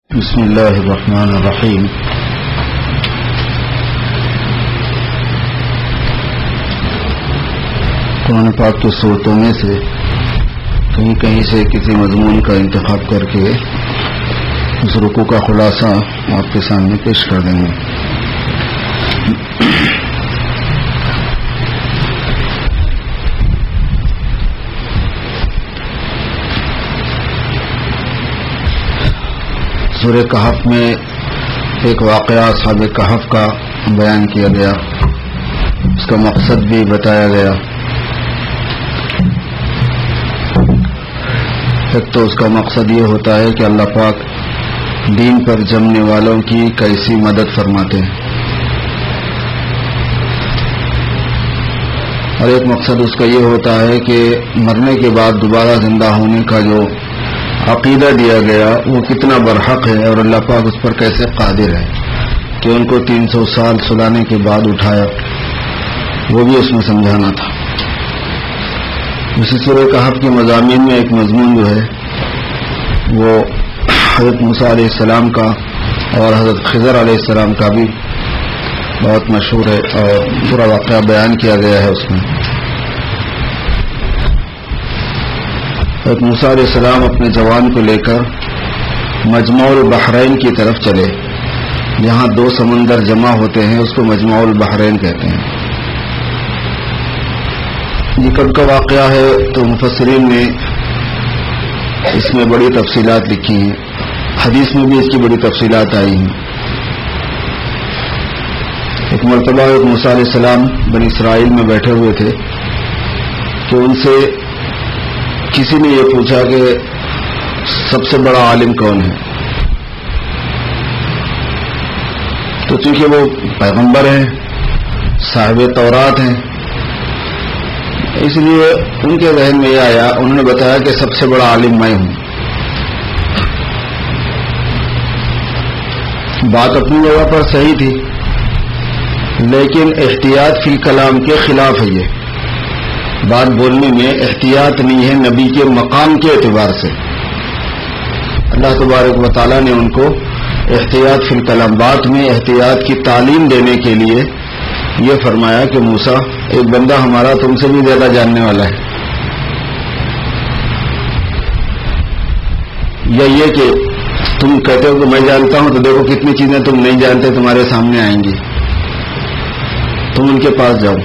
بسم اللہ الرحمن الرحیم۔ قرآن پاک کی صورتوں میں سے کہیں سے کسی مضمون کا انتخاب کر کے اس رکوع کا خلاصہ آپ کے سامنے پیش کر دیں گے۔ سورہ کہف میں ایک واقعہ اصحاب کہف کا بیان کیا گیا، اس کا مقصد بھی بتایا گیا۔ ایک تو اس کا مقصد یہ ہوتا ہے کہ اللہ پاک دین پر جمنے والوں کی کیسی مدد فرماتے ہیں، اور ایک مقصد اس کا یہ ہوتا ہے کہ مرنے کے بعد دوبارہ زندہ ہونے کا جو عقیدہ دیا گیا وہ کتنا برحق ہے، اور اللہ پاک اس پر کیسے قادر ہے کہ ان کو 300 سال سلانے کے بعد اٹھایا، وہ بھی اس میں سمجھانا تھا۔ اسی سورہ کہف کے مضامین میں ایک مضمون جو ہے وہ حضرت موسیٰ علیہ السلام کا اور حضرت خضر علیہ السلام کا بھی بہت مشہور ہے، اور پورا واقعہ بیان کیا گیا ہے اس میں۔ حضرت موسیٰ علیہ السلام اپنے جوان کو لے کر مجمع البحرین کی طرف چلے، جہاں دو سمندر جمع ہوتے ہیں اس کو مجمع البحرین کہتے ہیں۔ یہ کب کا واقعہ ہے تو مفسرین نے اس میں بڑی تفصیلات لکھی ہیں، حدیث میں بھی اس کی بڑی تفصیلات آئی ہیں۔ ایک مرتبہ حضرت موسیٰ علیہ السلام بنی اسرائیل میں بیٹھے ہوئے تھے کہ ان سے کسی نے یہ پوچھا کہ سب سے بڑا عالم کون ہے، تو چونکہ وہ پیغمبر ہیں، صاحب تورات ہیں، اس لیے ان کے ذہن میں یہ آیا، انہوں نے بتایا کہ سب سے بڑا عالم میں ہوں۔ بات اپنی جگہ پر صحیح تھی، لیکن احتیاط فی الکلام کے خلاف ہے۔ یہ بات بولنے میں احتیاط نہیں ہے نبی کے مقام کے اعتبار سے۔ اللہ تبارک و تعالیٰ نے ان کو احتیاط فی الکلام، بات میں احتیاط کی تعلیم دینے کے لیے یہ فرمایا کہ موسیٰ، ایک بندہ ہمارا تم سے بھی زیادہ جاننے والا ہے، یا یہ کہ تم کہتے ہو کہ میں جانتا ہوں، تو دیکھو کتنی چیزیں تم نہیں جانتے تمہارے سامنے آئیں گی، تم ان کے پاس جاؤ۔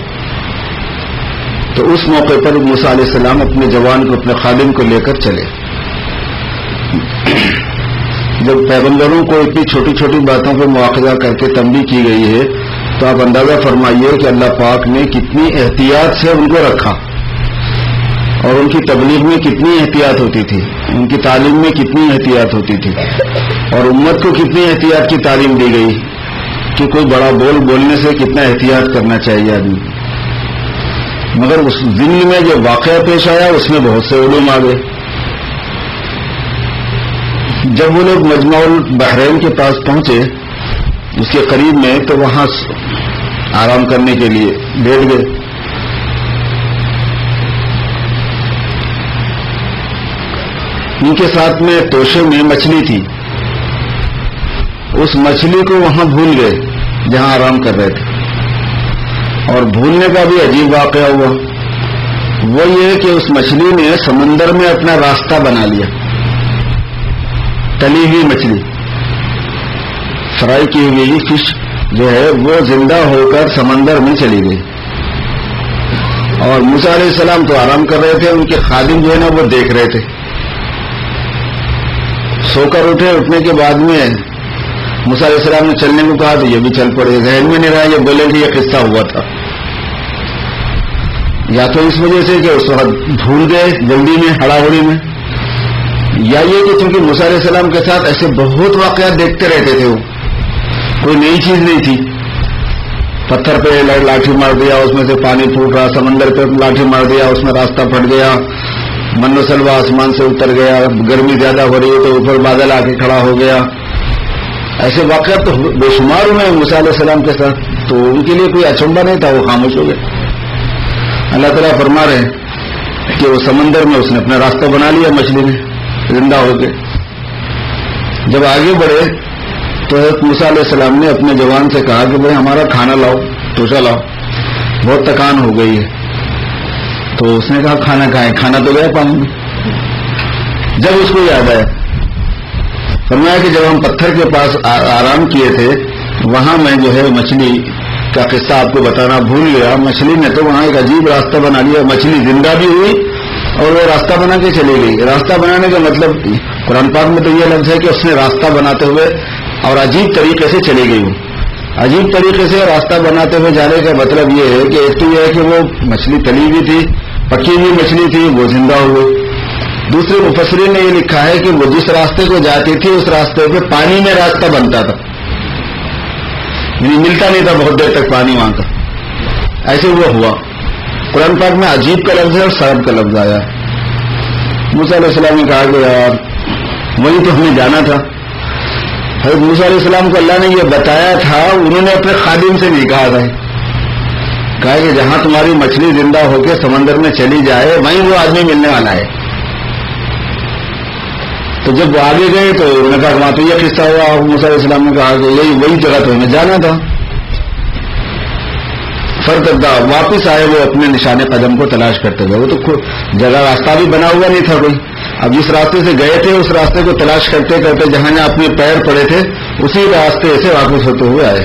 تو اس موقع پر موسیٰ علیہ السلام اپنے جوان کو، اپنے خادم کو لے کر چلے۔ جب پیغمبروں کو اتنی چھوٹی چھوٹی باتوں پہ مواخذہ کر کے تنبیہ کی گئی ہے، تو آپ اندازہ فرمائیے کہ اللہ پاک نے کتنی احتیاط سے ان کو رکھا، اور ان کی تبلیغ میں کتنی احتیاط ہوتی تھی، ان کی تعلیم میں کتنی احتیاط ہوتی تھی، اور امت کو کتنی احتیاط کی تعلیم دی گئی کہ کوئی بڑا بولنے سے کتنا احتیاط کرنا چاہیے آدمی۔ مگر اس دن میں جو واقعہ پیش آیا اس میں بہت سے علوم آ گئے۔ جب وہ لوگ مجمع البحرین کے پاس پہنچے، اس کے قریب میں، تو وہاں آرام کرنے کے لیے بیٹھ گئے۔ ان کے ساتھ میں توشے میں مچھلی تھی، اس مچھلی کو وہاں بھول گئے جہاں آرام کر رہے تھے، اور بھولنے کا بھی عجیب واقعہ ہوا۔ وہ یہ کہ اس مچھلی نے سمندر میں اپنا راستہ بنا لیا، تلی ہوئی مچھلی، فرائی کی ہوئی فش جو ہے وہ زندہ ہو کر سمندر میں چلی گئی، اور موسیٰ علیہ السلام تو آرام کر رہے تھے، ان کے خادم جو ہے نا وہ دیکھ رہے تھے۔ سو کر اٹھے، اٹھنے کے بعد میں موسیٰ علیہ السلام نے چلنے کو کہا تو یہ بھی چل پڑے، ذہن میں نہیں رہا یہ بولے کہ یہ قصہ ہوا تھا، یا تو اس وجہ سے کہ اس وقت بھول گئے جلدی میں، ہڑاہڑی میں، یا یہ کہ چونکہ موسیٰ علیہ السلام کے ساتھ ایسے بہت واقعات دیکھتے رہتے تھے، وہ کوئی نئی چیز نہیں تھی۔ پتھر پہ لاٹھی مار دیا، اس میں سے پانی پھوٹ رہا، سمندر پہ لاٹھی مار دیا، اس میں راستہ پھٹ گیا، من و سلوا آسمان سے اتر گیا، گرمی زیادہ ہو رہی ہے تو اوپر بادل آ کے کھڑا ہو گیا۔ ایسے واقعات تو بے شمار ہوئے موسیٰ علیہ السلام کے ساتھ، تو ان کے لیے کوئی اچنبھا نہیں تھا، وہ خاموش ہو گئے۔ اللہ تعالیٰ فرما رہے ہیں کہ وہ سمندر میں اس نے اپنا راستہ بنا لیا، مچھلی نے زندہ ہو کے، جب آگے بڑھے تو حضرت موسیٰ علیہ السلام نے اپنے جوان سے کہا کہ بھائی ہمارا کھانا لاؤ، توشہ لاؤ، بہت تکان ہو گئی ہے. تو اس نے کہا کھانا کھائیں، کھانا تو گیا پانی میں. جب اس کو یاد آیا، فرمایا کہ جب ہم پتھر کے پاس آرام کیے تھے وہاں میں جو ہے مچھلی کا قصہ آپ کو بتانا بھول گیا. مچھلی نے تو وہاں ایک عجیب راستہ بنا لیا، مچھلی زندہ بھی ہوئی اور وہ راستہ بنا کے چلی گئی. راستہ بنانے کا مطلب قرآن پاک میں تو یہ لفظ ہے کہ اس نے راستہ بناتے ہوئے اور عجیب طریقے سے چلی گئی. وہ عجیب طریقے سے راستہ بناتے ہوئے جانے کا مطلب یہ ہے کہ ایک تو یہ ہے کہ وہ مچھلی تلی ہوئی تھی، پکی ہوئی مچھلی تھی، وہ زندہ ہو گئی. دوسرے مفسرین نے یہ لکھا ہے کہ وہ جس راستے کو جاتی تھی اس راستے پہ پانی میں راستہ بنتا تھا، یعنی ملتا نہیں تھا بہت دیر تک پانی وہاں کا. ایسے وہ ہوا. قرآن پاک میں عجیب کا لفظ ہے اور سرب کا لفظ آیا. موسیٰ علیہ السلام نے کہا کہ یار وہی تو ہمیں جانا تھا. حضرت موسیٰ علیہ السلام کو اللہ نے یہ بتایا تھا، انہوں نے اپنے خادم سے نہیں کہا تھا. کہا کہ جہاں تمہاری مچھلی زندہ ہو کے سمندر میں چلی جائے وہیں وہ آدمی ملنے والا ہے. تو جب وہ آگے گئے تو انہوں نے کہا وہاں تو یہ قصہ ہوا. موسیٰ علیہ السلام نے کہا کہ یہی وہی جگہ تو ہمیں جانا تھا. فرد واپس آئے، وہ اپنے نشان قدم کو تلاش کرتے گئے. وہ تو جگہ راستہ بھی بنا ہوا نہیں تھا کوئی. اب جس راستے سے گئے تھے اس راستے کو تلاش کرتے کرتے جہاں جہاں اپنے پیر پڑے تھے اسی راستے سے واپس ہوتے ہوئے آئے.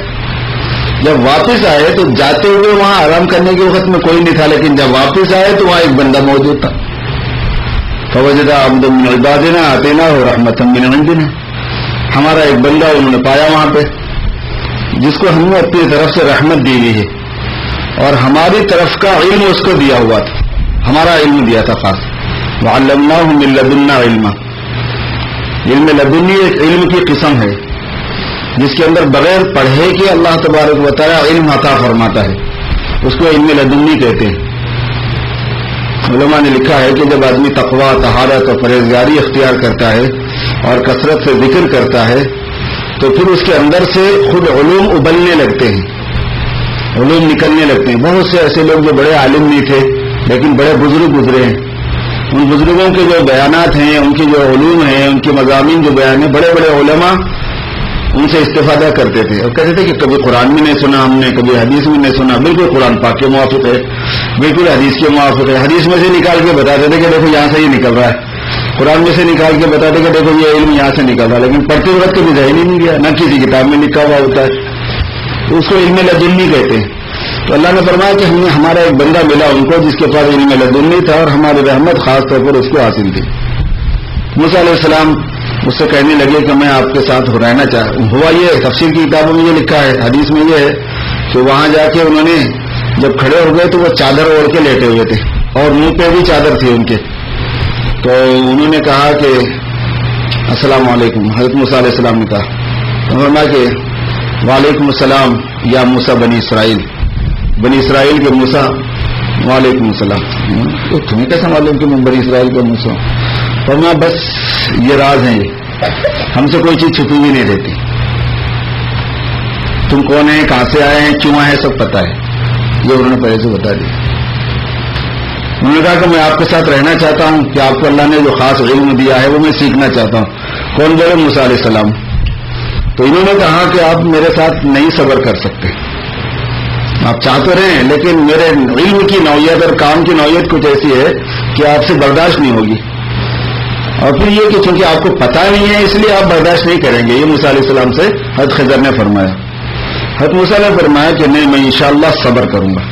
جب واپس آئے تو جاتے ہوئے وہاں آرام کرنے کے وقت میں کوئی نہیں تھا، لیکن جب واپس آئے تو وہاں ایک بندہ موجود تھا. فوجد عبد من عبادنا آتیناہ رحمۃ من عندنا، ہمارا ایک بندہ انہوں نے پایا وہاں پہ جس کو ہم نے اپنی طرف سے رحمت دی ہوئی ہے اور ہماری طرف کا علم اس کو دیا ہوا تھا، ہمارا علم دیا تھا خاص. وعلمناہ من لدنا علما، علم لدنی ایک علم کی قسم ہے جس کے اندر بغیر پڑھے کہ اللہ تبارک و تعالی علم عطا فرماتا ہے، اس کو علم لدنی کہتے ہیں. علماء نے لکھا ہے کہ جب آدمی تقوی، طہارت اور پرہیزگاری اختیار کرتا ہے اور کثرت سے ذکر کرتا ہے تو پھر اس کے اندر سے خود علوم ابلنے لگتے ہیں، علوم نکلنے لگتے ہیں. بہت سے ایسے لوگ جو بڑے عالم نہیں تھے لیکن بڑے بزرگ گزرے ہیں، ان بزرگوں کے جو بیانات ہیں، ان کے جو علوم ہیں، ان کے مضامین جو بیان ہیں، بڑے بڑے علماء ان سے استفادہ کرتے تھے اور کہتے تھے کہ کبھی قرآن میں نہیں سنا ہم نے، کبھی حدیث میں نہیں سنا، بالکل قرآن پاک کے موافق ہے، بالکل حدیث کے موافق ہے. حدیث میں سے نکال کے بتاتے تھے کہ دیکھو یہاں سے یہ نکل رہا ہے، قرآن میں سے نکال کے بتاتے کہ دیکھو یہ علم یہاں سے نکل رہا ہے، لیکن پڑھتے وقت کبھی ذہن ہی نہیں گیا، نہ کسی کتاب میں لکھا ہوا ہوتا ہے. تو اس کو علم لدنی کہتے ہیں. تو اللہ نے فرمایا کہ ہمارا ایک بندہ ملا ان کو جس کے پاس علم لدنی تھا اور ہماری رحمت خاص طور پر اس کو حاصل تھی. موسیٰ علیہ السلام اس سے کہنے لگے کہ میں آپ کے ساتھ رہنا ہوا. یہ تفسیر کی کتابوں میں یہ لکھا ہے، حدیث میں یہ ہے کہ وہاں جا کے انہوں نے جب کھڑے ہو گئے تو وہ چادر اوڑھ کے لیٹے ہوئے تھے اور منہ پہ بھی چادر تھی ان کے. تو انہوں نے کہا کہ السلام علیکم. حضرت موسیٰ علیہ السلام نے کہا، فرمایا کہ وعلیکم السلام یا موسیٰ بنی اسرائیل، بنی اسرائیل کے موسیٰ. وعلیکم السلام. تمہیں کیسا معلوم کہ میں بنی اسرائیل کا موسیٰ؟ فرمایا بس یہ راز ہیں، یہ ہم سے کوئی چیز چھپی بھی نہیں رہتی، تم کون ہیں، کہاں سے آئے ہیں، کیوں آئے ہیں، سب پتا ہے. یہ انہوں نے پہلے سے بتا دیا. انہوں نے کہا کہ میں آپ کے ساتھ رہنا چاہتا ہوں کہ آپ کو اللہ نے جو خاص علم دیا ہے وہ میں سیکھنا چاہتا ہوں. کون بولے؟ موسیٰ علیہ السلام. تو انہوں نے کہا کہ آپ میرے ساتھ نہیں صبر کر سکتے، آپ چاہتے رہیں لیکن میرے علم کی نوعیت اور کام کی نوعیت کچھ ایسی ہے کہ آپ سے برداشت نہیں ہوگی. اور پھر یہ کہ چونکہ آپ کو پتہ نہیں ہے اس لیے آپ برداشت نہیں کریں گے. یہ موسیٰ علیہ السلام سے حضرت خضر نے فرمایا. حضرت موسیٰ نے فرمایا کہ نہیں، میں انشاءاللہ صبر کروں گا.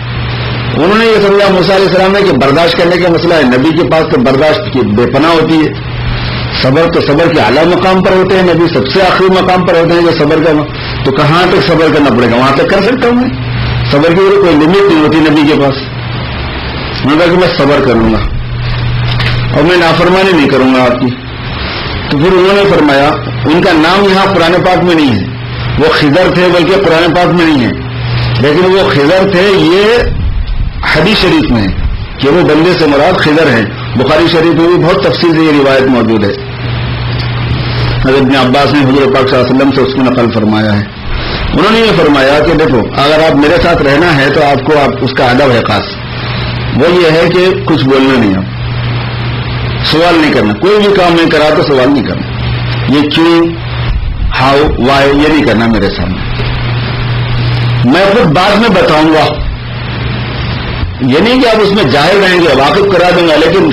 انہوں نے یہ سمجھا موسیٰ علیہ السلام نے کہ برداشت کرنے کا مسئلہ ہے، نبی کے پاس تو برداشت کی بے پناہ ہوتی ہے. صبر تو صبر کے اعلیٰ مقام پر ہوتے ہیں، نبی سب سے آخری مقام پر ہوتے ہیں جو صبر کا. تو کہاں تک صبر کرنا پڑے گا؟ وہاں تک کر سکتا ہوں میں. صبر کی کوئی لمٹ نہیں ہوتی نبی کے پاس. انہوں نے کہا کہ میں صبر کروں گا اور میں نافرمانی نہیں کروں گا آپ کی. تو پھر انہوں نے فرمایا، ان کا نام یہاں قرآن پاک میں نہیں ہے، وہ خضر تھے بلکہ قرآن پاک میں نہیں ہے، لیکن وہ خضر تھے یہ حدیث شریف میں ہے کہ وہ بندے سے مراد خضر ہیں. بخاری شریف میں بھی بہت تفصیل سے یہ روایت موجود ہے. حضرت ابن عباس نے حضور پاک صلی اللہ علیہ وسلم سے اس کو نقل فرمایا ہے. انہوں نے یہ فرمایا کہ دیکھو اگر آپ میرے ساتھ رہنا ہے تو آپ کو اس کا ادب ہے خاص، وہ یہ ہے کہ کچھ بولنا نہیں، آپ سوال نہیں کرنا، کوئی بھی کام نہیں کرا تو سوال نہیں کرنا. یہ کیوں، ہاؤ وائی یہ نہیں کرنا میرے سامنے، میں خود بعد میں بتاؤں گا. یہ نہیں کہ آپ اس میں جاہل رہیں گے، واقف کرا دوں گا، لیکن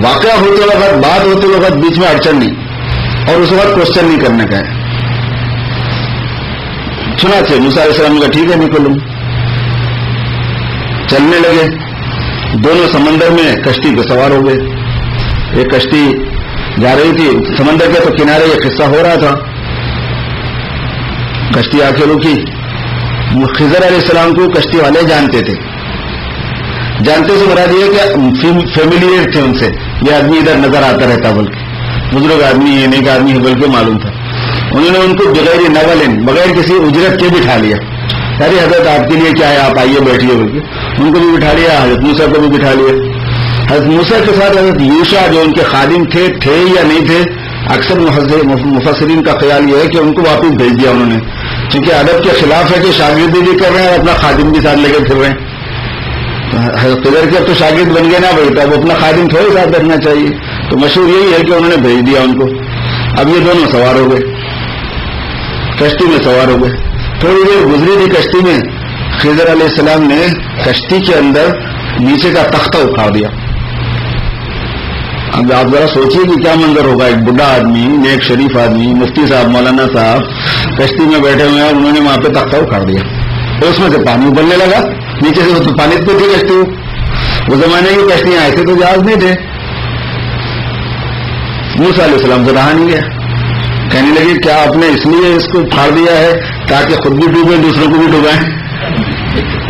واقعہ ہوتے وقت، بات ہوتے وقت بیچ میں اڑچن نہیں، اور اس وقت کوشچن نہیں کرنے کا ہے. چنانچہ موسیٰ علیہ السلام نے کہا ٹھیک ہے نکلوں. چلنے لگے، دونوں سمندر میں کشتی پہ سوار ہو گئے. ایک کشتی جا رہی تھی سمندر کے تو کنارے، یہ قصہ ہو رہا تھا. کشتی آ کے رکی. خضر علیہ السلام کو کشتی والے جانتے تھے. جانتے سے مراد یہ کہ فیملیئر تھے ان سے، یہ آدمی ادھر نظر آتا رہتا، بلکہ بزرگ آدمی یہ نیک آدمی ہے بلکہ معلوم تھا. انہوں نے ان کو بغیر نولن، بغیر کسی اجرت کے بٹھا لیا. ارے حضرت آپ کے لیے کیا ہے، آپ آئیے بیٹھیے بول کے ان کو بھی بٹھا لیا، حضرت موسیٰ کو بھی بٹھا لیا. حضرت موسیٰ کے ساتھ حضرت یوشع جو ان کے خادم تھے یا نہیں تھے، اکثر مفسرین کا خیال یہ ہے کہ ان کو واپس بھیج دیا انہوں نے، کیونکہ ادب کے خلاف ہے کہ شاگردی بھی کر رہے ہیں اور اپنا خادم بھی ساتھ لے کے پھر رہے ہیں. حضرت خضر کے اب تو شاگرد بن گئے نا بھائی، تو اب اپنا خادم تھوڑے ساتھ رکھنا چاہیے. تو مشہور یہی ہے کہ انہوں نے بھیج دیا ان کو. اب یہ دونوں سوار ہو گئے، کشتی میں سوار ہو گئے. تھوڑی دیر گزری تھی کشتی میں، خضر علیہ السلام نے کشتی کے اندر نیچے کا تختہ اکھاڑ دیا. اب آپ ذرا سوچیے کہ کیا منظر ہوگا. ایک بڈھا آدمی، نیک شریف آدمی، مفتی صاحب، مولانا صاحب کشتی میں بیٹھے ہوئے ہیں اور انہوں نے وہاں پہ تختہ اکھاڑ دیا. اس میں سے پانی ابلنے لگا نیچے سے. تو پانی پہ تھی کشتی، وہ زمانے کی کشتیاں ایسے تو جہاز نہیں تھے. موسیٰ علیہ السلام سے رہا نہیں گیا. کہنے لگے کیا آپ نے اس لیے اس کو پھاڑ دیا ہے تاکہ خود بھی ڈوبے دوسروں کو بھی ڈوبائیں؟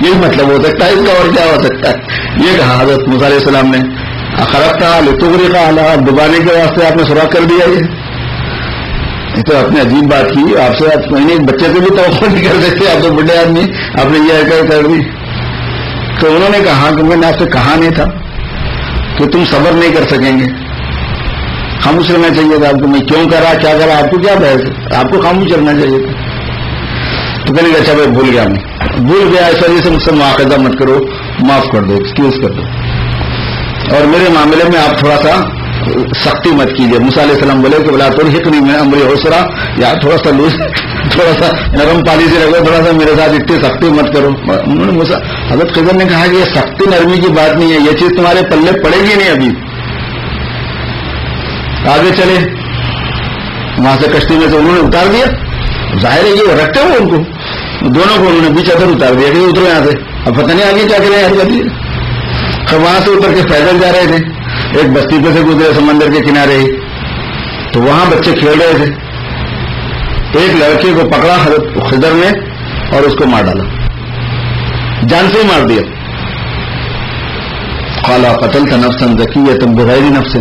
یہی مطلب ہو سکتا ہے اس کا، اور کیا ہو سکتا ہے. یہ کہا حضرت موسیٰ علیہ السلام نے، خرابتا لتغرقا علیہ، ڈبانے کے واسطے آپ نے سوراخ کر دیا. یہ تو آپ نے عجیب بات کی. آپ سے آپ کہیں ایک بچے سے بھی توقع نہیں کر دیتے، آپ تو بڑے آدمی، آپ نے یہ کر دی. تو انہوں نے کہا کہ میں نے آپ سے کہا نہیں تھا کہ تم صبر نہیں کر سکیں گے، خاموش رہنا چاہیے تھا آپ کو. میں کیوں کرا کیا کرا آپ کو کیا بحث، آپ کو خاموش رہنا چاہیے تھا. تو کہنے کا اچھا بھائی بھول گیا، میں بھول گیا، اس وجہ سے مجھ سے مواخذہ مت کرو، معاف کر دو، ایکسکیوز کر دو، اور میرے معاملے میں آپ تھوڑا سا سختی مت کیجیے. موسیٰ علیہ السلام بولے کہ بلا تو حق نہیں میں امر عسرا، یا تھوڑا سا لوز، تھوڑا سا نرم پانی سے رکھو، تھوڑا سا میرے ساتھ اتنی سختی مت کرو. انہوں نے حضرت خضر نے کہا کہ یہ سختی نرمی کی بات نہیں ہے، یہ چیز تمہارے پلے پڑے گی نہیں. ابھی آگے چلے، وہاں سے کشتی میں سے انہوں نے اتار دیا. ظاہر ہے کہ وہ رکھتے ہو ان کو، دونوں کو انہوں نے بیچ ادھر اتار دیا کہ اترو یہاں سے. اب پتہ نہیں آگے کیا کریں یار. کبھی وہاں سے اتر کے پیدل جا رہے تھے، ایک بستی پہ سے گزرے سمندر کے کنارے ہی، تو وہاں بچے کھیل رہے تھے. ایک لڑکے کو پکڑا حضرت خضر نے اور اس کو مار ڈالا، جان سے ہی مار دیا. قالا قتلت نفسا زکیۃ بغیر نفس.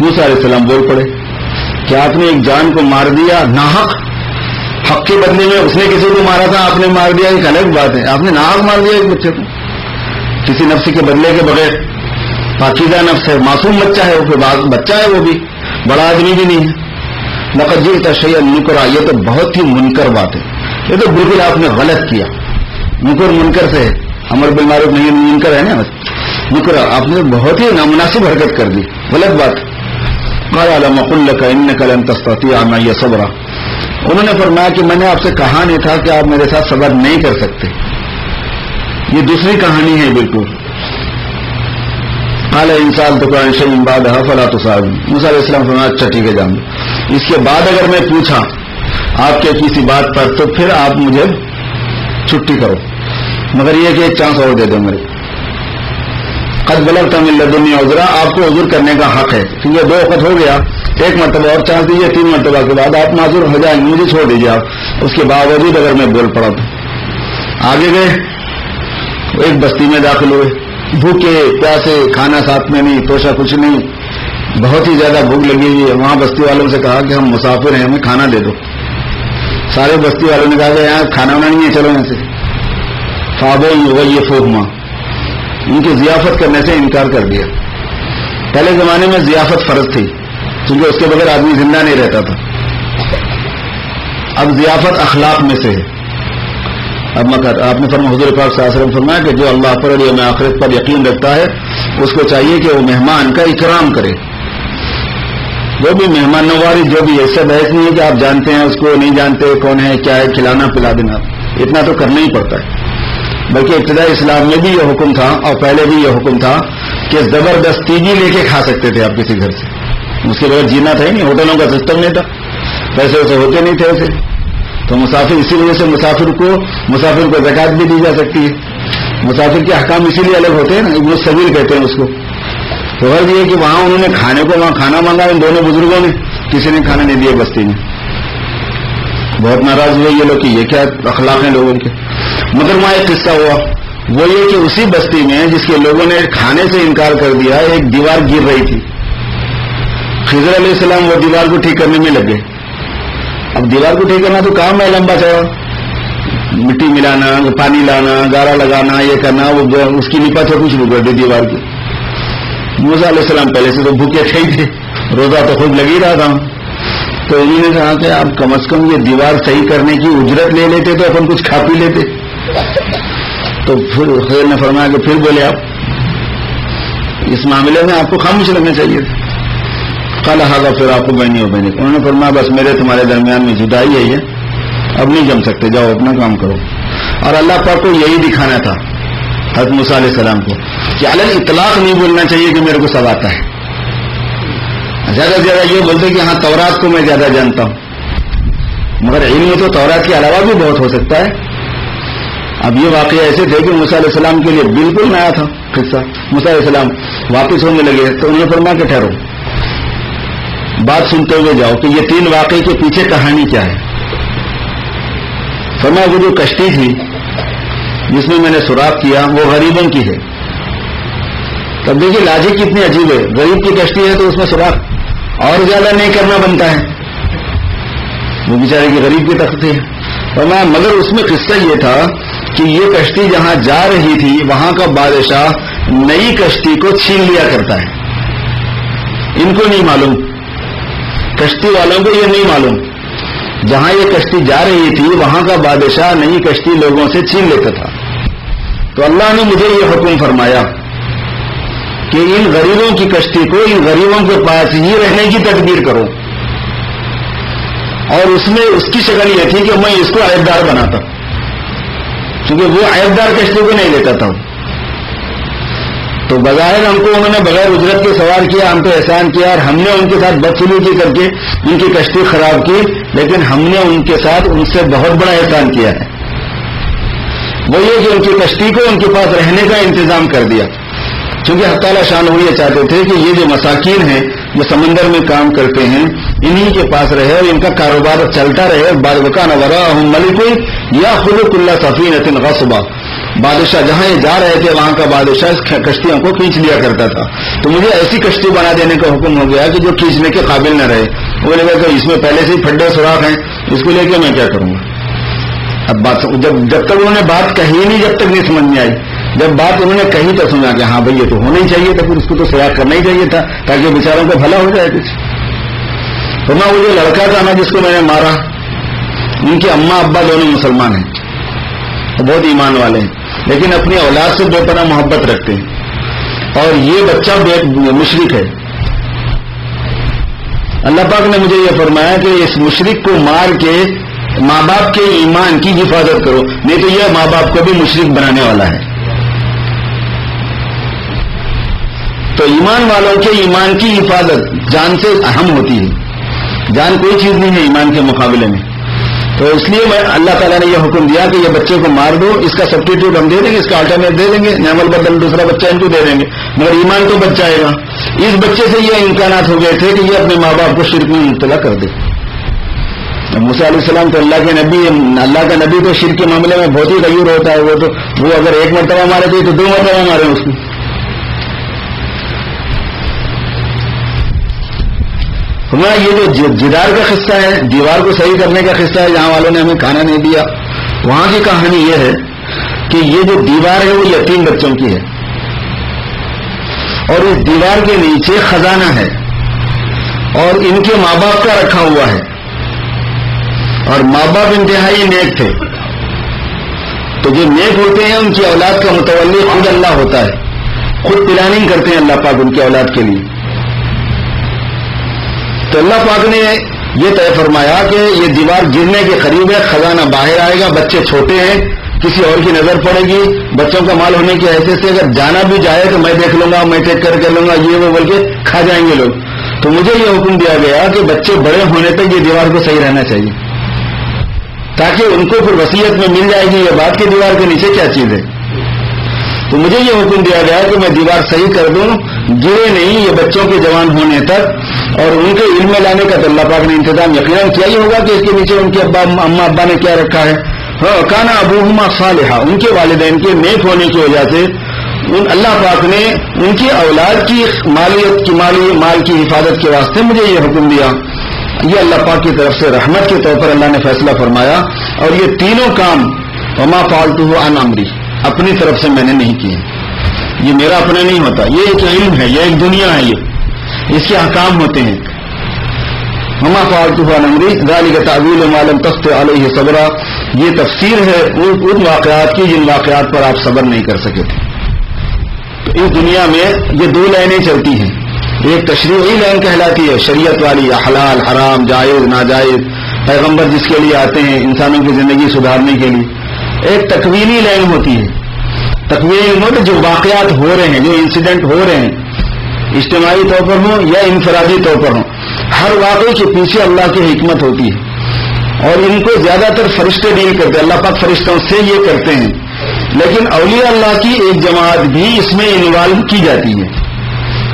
موسیٰ علیہ السلام بول پڑے کہ آپ نے ایک جان کو مار دیا ناحق، حق کے بدلے میں اس نے کسی کو مارا تھا، آپ نے مار دیا، ایک الگ بات ہے. آپ نے ناحق مار دیا ایک بچے کو کسی نفس کے بدلے کے بغیر. پاکیزہ نفس ہے، معصوم بچہ ہے، وہ بچہ ہے، وہ بھی بڑا آدمی بھی نہیں ہے. لقد جئت شیئا نکرا، یہ تو بہت ہی منکر بات ہے، یہ تو بالکل آپ نے غلط کیا. منکر سے امر بالمعروف نہیں منکر ہے نا، نکرا آپ نے بہت ہی نامناسب حرکت کر دی، غلط بات. قال الم اقل لك انك لن تستطيع معي صبرا. انہوں نے فرمایا کہ میں نے آپ سے کہا نہیں تھا کہ آپ میرے ساتھ صبر نہیں کر سکتے. یہ دوسری کہانی ہے بالکل. قال ان سألتك عن شيء بعدها فلا تسألني. موسیٰ علیہ السلام فرمایا اچھا ٹھیک ہے جان، اس کے بعد اگر میں پوچھا آپ کے کسی بات پر تو پھر آپ مجھے چھٹی کرو، مگر یہ کہ ایک چانس اور دے دو میرے. قد بلغت من لدنی عذرا، آپ کو عذر کرنے کا حق ہے، کیونکہ 2 وقت ہو گیا، ایک مرتبہ اور چانس دیجیے، 3 مرتبہ کے بعد آپ معذور ہو جائیں، مجھے چھوڑ دیجیے آپ. اس کے باوجود اگر میں بول پڑا تو آگے گئے، ایک بستی میں داخل ہوئے، بھوکے پیاسے، کھانا ساتھ میں نہیں، توشہ کچھ نہیں، بہت ہی زیادہ بھوک لگی ہوئی ہے. وہاں بستی والوں سے کہا کہ ہم مسافر ہیں، ہمیں کھانا دے دو. سارے بستی والوں نے کہا کہ یہاں کھانا وانا نہیں ہے، چلو یہاں سے. فابوا یضیفوہما، ان کی ضیافت کرنے سے انکار کر دیا. پہلے زمانے میں ضیافت فرض تھی کیونکہ اس کے بغیر آدمی زندہ نہیں رہتا تھا. اب ضیافت اخلاق میں سے ہے. اب آپ نے فرمایا، حضور پاک صلی اللہ علیہ وسلم فرمایا کہ جو اللہ پر اور یوم آخرت پر یقین رکھتا ہے اس کو چاہیے کہ وہ مہمان کا اکرام کرے. وہ بھی مہمان نواری جو بھی ایسا بحث نہیں ہے کہ آپ جانتے ہیں اس کو نہیں جانتے کون ہے کیا ہے کھلانا پلا دینا اتنا تو کرنا ہی پڑتا ہے. بلکہ ابتدائی اسلام میں بھی یہ حکم تھا اور پہلے بھی یہ حکم تھا کہ زبردستی بھی لے کے کھا سکتے تھے آپ کسی گھر سے. اس کے بغیر جینا تھا ہی نہیں, ہوٹلوں کا سسٹم نہیں تھا, پیسے ویسے ہوتے نہیں تھے ایسے. تو مسافر اسی وجہ سے مسافر کو زکات بھی دی جا سکتی ہے. مسافر کے احکام اسی لیے الگ ہوتے ہیں نا, ابن السبیل کہتے ہیں اس کو. تو غرض یہ کہ وہاں انہوں نے وہاں کھانا مانگا ان دونوں بزرگوں نے, کسی نے کھانا نہیں دیا بستی میں. بہت ناراض ہوئے یہ لوگ کہ یہ کیا اخلاق ہیں لوگوں کے. مگر وہاں ایک قصہ ہوا, وہ یہ کہ اسی بستی میں جس کے لوگوں نے کھانے سے انکار کر دیا ایک دیوار گر رہی تھی. خضر علیہ السلام وہ دیوار کو ٹھیک کرنے میں لگ گئے. اب دیوار کو ٹھیک کرنا تو کام ہے لمبا چوڑا, مٹی ملانا, پانی لانا, گارا لگانا, یہ کرنا, وہ اس کی نپا سے کچھ کر دی دیوار کی. موسیٰ علیہ السلام پہلے سے تو بھوکے تھے ہی تھے, روزہ تو خود لگ ہی رہا تھا. تو انہوں نے کہا کہ آپ کم از کم یہ دیوار صحیح کرنے کی اجرت لے لیتے تو اپن کچھ کھا پی لیتے. تو پھر خیر نے فرمایا کہ پھر بولے آپ اس معاملے میں آپ کو خاموش رہنا چاہیے تھا. کل ہاگا پھر آپ کو بہنی ہو بہنی. انہوں نے فرمایا بس میرے تمہارے درمیان میں جدائی ہے, یہ اب نہیں جم سکتے, جاؤ اپنا کام کرو. اور اللہ پاک کو یہی دکھانا تھا حضرت موسیٰ علیہ السلام کو کہ علی الاطلاق نہیں بولنا چاہیے کہ میرے کو سب آتا ہے. زیادہ سے زیادہ یہ بولتے کہ ہاں تورات کو میں زیادہ جانتا ہوں, مگر علم تو تورات کے علاوہ بھی بہت ہو سکتا ہے. اب یہ واقعہ ایسے تھے کہ موسیٰ علیہ السلام کے لیے بالکل نیا تھا قصہ. موسیٰ علیہ السلام واپس ہونے لگے تو انہوں نے فرمایا کہ ٹھہرو, بات سنتے ہوئے جاؤ کہ یہ 3 واقعے کے پیچھے کہانی کیا ہے. فرمایا وہ جو کشتی تھی جس میں نے سوراخ کیا وہ غریبوں کی ہے. تب دیکھیے لاجک کتنی عجیب ہے, غریب کی کشتی ہے تو اس میں سوراخ اور زیادہ نہیں کرنا بنتا ہے, وہ بیچارے کی غریب کی تختی ہے. فرمایا مگر اس میں قصہ یہ تھا کہ یہ کشتی جہاں جا رہی تھی وہاں کا بادشاہ نئی کشتی کو چھین لیا کرتا ہے. ان کو نہیں معلوم, کشتی والوں کو یہ نہیں معلوم. جہاں یہ کشتی جا رہی تھی وہاں کا بادشاہ نئی کشتی لوگوں سے چھین لیتا تھا. تو اللہ نے مجھے یہ حکم فرمایا کہ ان غریبوں کی کشتی کو ان غریبوں کے پاس ہی رہنے کی تدبیر کرو. اور اس میں اس کی شکل یہ تھی کہ میں اس کو عیبدار بناتا, کیونکہ وہ عیبدار کشتی کو نہیں لیتا تھا. تو بظاہر ہم کو انہوں نے بغیر اجرت کے سوار کیا, ہم تو احسان کیا اور ہم نے ان کے ساتھ بدسلوکی کر کے ان کی کشتی خراب کی, لیکن ہم نے ان کے ساتھ ان سے بہت بڑا احسان کیا ہے. وہ یہ کہ ان کی کشتی کو ان کے پاس رہنے کا انتظام کر دیا, کیونکہ حق تعالیٰ شان وہ یہ چاہتے تھے کہ یہ جو مساکین ہیں جو سمندر میں کام کرتے ہیں انہی کے پاس رہے اور ان کا کاروبار چلتا رہے. وکان وراءہم ملک یاخذ کل سفینۃ غصبا, بادشاہ جہاں یہ جا رہے تھے وہاں کا بادشاہ کشتیوں کو کھینچ لیا کرتا تھا. تو مجھے ایسی کشتی بنا دینے کا حکم ہو گیا کہ جو کھینچنے کے قابل نہ رہے. وہ لگا کہ اس میں پہلے سے ہی پھڈے سوراخ ہیں, اس کو لے کے میں کیا کروں گا. اب بات جب تک انہوں نے بات کہی نہیں, جب تک نہیں سمجھ میں آئی. جب بات انہوں نے کہی تو سنا کہ ہاں بھائی یہ تو ہونا ہی چاہیے تھا, پھر اس کو تو سیاح کرنا ہی چاہیے تھا تاکہ بیچاروں کو بھلا ہو جائے کچھ. تو میں وہ جو لڑکا تھا نا جس کو میں نے مارا, ان کے اماں ابا دونوں مسلمان ہیں, بہت ایمان والے ہیں, لیکن اپنی اولاد سے بے پناہ محبت رکھتے ہیں. اور یہ بچہ مشرک ہے. اللہ پاک نے مجھے یہ فرمایا کہ اس مشرک کو مار کے ماں باپ کے ایمان کی حفاظت کرو, نہیں تو یہ ماں باپ کو بھی مشرک بنانے والا ہے. تو ایمان والوں کے ایمان کی حفاظت جان سے اہم ہوتی ہے. جان کوئی چیز نہیں ہے ایمان کے مقابلے میں. تو اس لیے اللہ تعالیٰ نے یہ حکم دیا کہ یہ بچے کو مار دو, اس کا سبسٹیٹیوٹ ہم دے دیں گے, اس کا الٹرنیٹ دے دیں گے, نعم البدل دوسرا بچہ ان کو دے دیں گے, مگر ایمان تو بچ جائے گا. اس بچے سے یہ امکانات ہو گئے تھے کہ یہ اپنے ماں باپ کو شرک میں مبتلا کر دے. موسیٰ علیہ السلام تو اللہ کے نبی, اللہ کا نبی تو شرک کے معاملے میں بہت ہی غیور ہوتا ہے. وہ اگر ایک مرتبہ مارے تھے تو 2 مرتبہ مارے اس کو. ہمارا یہ جو جدار کا قصہ ہے, دیوار کو صحیح کرنے کا قصہ ہے, جہاں والوں نے ہمیں کھانا نہیں دیا, وہاں کی کہانی یہ ہے کہ یہ جو دیوار ہے وہ یتیم بچوں کی ہے, اور اس دیوار کے نیچے خزانہ ہے, اور ان کے ماں باپ کا رکھا ہوا ہے, اور ماں باپ انتہائی نیک تھے. تو جو نیک ہوتے ہیں ان کی اولاد کا متولی خود اللہ ہوتا ہے, خود پلاننگ کرتے ہیں اللہ پاک ان کی اولاد کے لیے. تو اللہ پاک نے یہ طے فرمایا کہ یہ دیوار گرنے کے قریب ہے، خزانہ باہر آئے گا، بچے چھوٹے ہیں، کسی اور کی نظر پڑے گی، بچوں کا مال ہونے کی حیثیت سے اگر جانا بھی جائے تو میں دیکھ لوں گا، میں ٹیک کر لوں گا، یہ وہ بول کے کھا جائیں گے لوگ. تو مجھے یہ حکم دیا گیا کہ بچے بڑے ہونے تک یہ دیوار کو صحیح رہنا چاہیے، تاکہ ان کو پھر وصیت میں مل جائے گی یہ بات کہ دیوار کے نیچے کیا چیز ہے. تو مجھے یہ حکم دیا گیا کہ میں دیوار صحیح کر دوں، گرے نہیں یہ بچوں کے جوان ہونے تک. اور ان کے علم میں لانے کا تو اللہ پاک نے انتظام یقیناً کیا ہی ہوگا کہ اس کے نیچے ان کے اما ابا نے کیا رکھا ہے. کانا ابوہما صالحا، ان کے والدین کے نیک ہونے کی وجہ سے اللہ پاک نے ان کی اولاد کی مال کی حفاظت کے واسطے مجھے یہ حکم دیا. یہ اللہ پاک کی طرف سے رحمت کے طور پر اللہ نے فیصلہ فرمایا. اور یہ تینوں کام وما فعلتہ عن امری، اپنی طرف سے میں نے نہیں کیے، یہ میرا اپنا نہیں ہوتا، یہ ایک علم ہے، یہ ایک دنیا ہے، یہ اس کے احکام ہوتے ہیں. وما فعلتہ عن امری ذلک تعویل ما لم تستطع علیہ صبرا، یہ تفسیر ہے ان واقعات کی جن واقعات پر آپ صبر نہیں کر سکے تھے. تو اس دنیا میں یہ دو لائنیں چلتی ہیں، ایک تشریعی لائن کہلاتی ہے، شریعت والی، حلال حرام جائز ناجائز، پیغمبر جس کے لیے آتے ہیں انسانوں کی زندگی سدھارنے کے لیے. ایک تکوینی لائن ہوتی ہے، تکوینی مطلب جو واقعات ہو رہے ہیں، جو انسیڈنٹ ہو رہے ہیں، اجتماعی طور پر ہوں یا انفرادی طور پر ہوں، ہر واقعے کے پیچھے اللہ کی حکمت ہوتی ہے. اور ان کو زیادہ تر فرشتے ڈیل کرتے ہیں، اللہ پاک فرشتوں سے یہ کرتے ہیں. لیکن اولیاء اللہ کی ایک جماعت بھی اس میں انوالو کی جاتی ہے.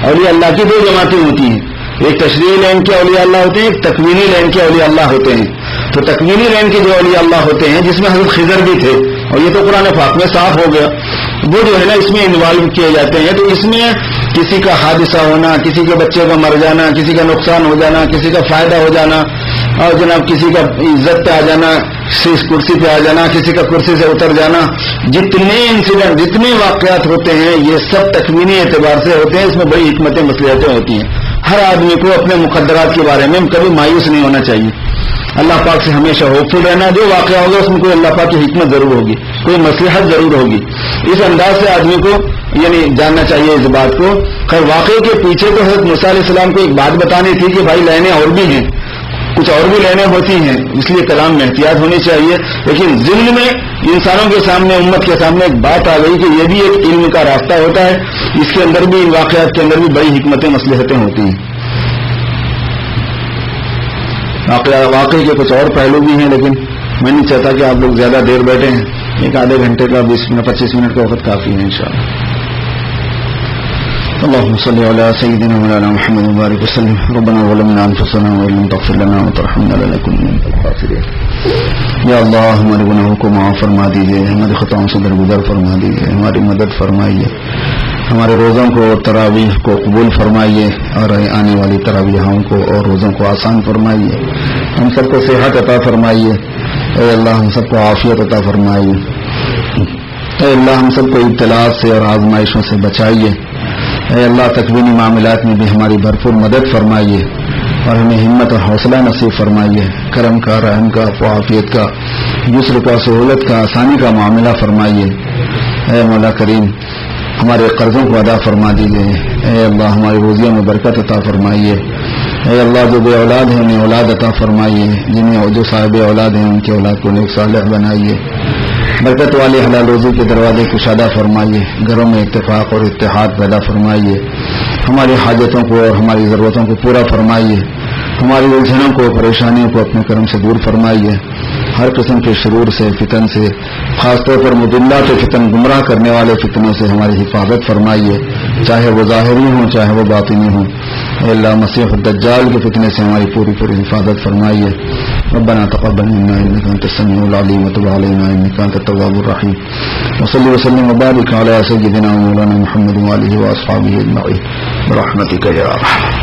اولیاء اللہ کی دو جماعتیں ہوتی ہیں، ایک تشریعی لائن کے اولیاء اللہ ہوتے ہیں، ایک تکوینی لائن کے اولیاء اللہ ہوتے ہیں. تو تکوینی لائن کے جو اولیاء اللہ ہوتے ہیں جس میں حضرت خضر بھی تھے، اور یہ تو قرآن پاک میں صاف ہو گیا، وہ جو ہے نا اس میں انوالو کیے جاتے ہیں. تو اس میں کسی کا حادثہ ہونا، کسی کے بچے کا مر جانا، کسی کا نقصان ہو جانا، کسی کا فائدہ ہو جانا، اور جناب کسی کا عزت پہ آ جانا، کرسی پہ آ جانا، کسی کا کرسی سے اتر جانا، جتنے انسیڈنٹ جتنے واقعات ہوتے ہیں یہ سب تکوینی اعتبار سے ہوتے ہیں. اس میں بڑی حکمتیں مصلحتیں ہوتی ہیں. ہر آدمی کو اپنے مقدرات کے بارے میں کبھی مایوس نہیں ہونا چاہیے، اللہ پاک سے ہمیشہ ہوپ فل رہنا. جو واقعہ ہوگا اس میں کوئی اللہ پاک کی حکمت ضرور ہوگی، کوئی مصلحت ضرور ہوگی. اس انداز سے آدمی کو یعنی جاننا چاہیے اس بات کو. خیر واقعے کے پیچھے تو حضرت موسیٰ علیہ السلام کو ایک بات بتانی تھی کہ بھائی لائنیں اور بھی ہیں، کچھ اور بھی لائنیں ہوتی ہیں، اس لیے کلام میں احتیاط ہونی چاہیے. لیکن ضمن میں انسانوں کے سامنے، امت کے سامنے ایک بات آ گئی کہ یہ بھی ایک علم کا راستہ ہوتا ہے، اس کے اندر بھی، ان واقعات کے اندر بھی بڑی حکمتیں مصلحتیں ہوتی ہیں. واقعے کے کچھ اور پہلو بھی ہیں، لیکن میں نہیں چاہتا کہ آپ لوگ زیادہ دیر بیٹھے ہیں. ایک آدھے گھنٹے کا 20-25 منٹ کا وقت کافی ہے انشاءاللہ. اللهم صل على سيدنا مولانا محمد وبارك وسلم. ربنا ظلمنا انفسنا وان لم تغفر لنا وترحمنا لنكن من الخاسرين. یا اللہ ہمارے گناہوں کو معاف فرما دیجیے، ہماری خطاؤں سے درگزر فرما دیجیے، ہماری مدد فرمائیے، ہمارے روزوں کو اور تراویح کو قبول فرمائیے، اور آنے والی تراویحوں کو اور روزوں کو آسان فرمائیے. ہم سب کو صحت عطا فرمائیے، اے اللہ ہم سب کو عافیت عطا فرمائیے. اے اللہ ہم سب کو ابتلاءات سے اور آزمائشوں سے بچائیے. اے اللہ تکوینی معاملات میں بھی ہماری بھرپور مدد فرمائیے، اور ہمیں ہمت اور حوصلہ نصیب فرمائیے. کرم کا، رحم کا، عافیت کا، یسر کا، سہولت کا، آسانی کا معاملہ فرمائیے. اے مولا کریم ہمارے قرضوں کو ادا فرما دیجیے. اے اللہ ہماری روزیوں میں برکت عطا فرمائیے. اے اللہ جو بے اولاد ہیں انہیں اولاد عطا فرمائیے، جنہیں جو صاحب اولاد ہیں ان کی اولاد کو نیک صالح بنائیے. برکت والے حلال روزی کے دروازے کشادہ فرمائیے، گھروں میں اتفاق اور اتحاد پیدا فرمائیے. ہماری حاجتوں کو اور ہماری ضرورتوں کو پورا فرمائیے. ہماری الجھنوں کو، پریشانیوں کو اپنے کرم سے دور فرمائیے. ہر قسم کے شرور سے، فتن سے، خاص طور پر مضلات فتن، گمراہ کرنے والے فتنوں سے ہماری حفاظت فرمائیے، چاہے وہ ظاہری ہوں چاہے وہ باطنی ہوں. اے اللہ مسیح الدجال کے فتنے سے ہماری پوری حفاظت فرمائیے. ربنا تقبل منا انك انت السميع العليم وتب علينا انك انت التواب الرحيم. وصلي وسلم وبارك على سيدنا ومولانا محمد وآله واصحابه اجمعين برحمتك يا ارحم.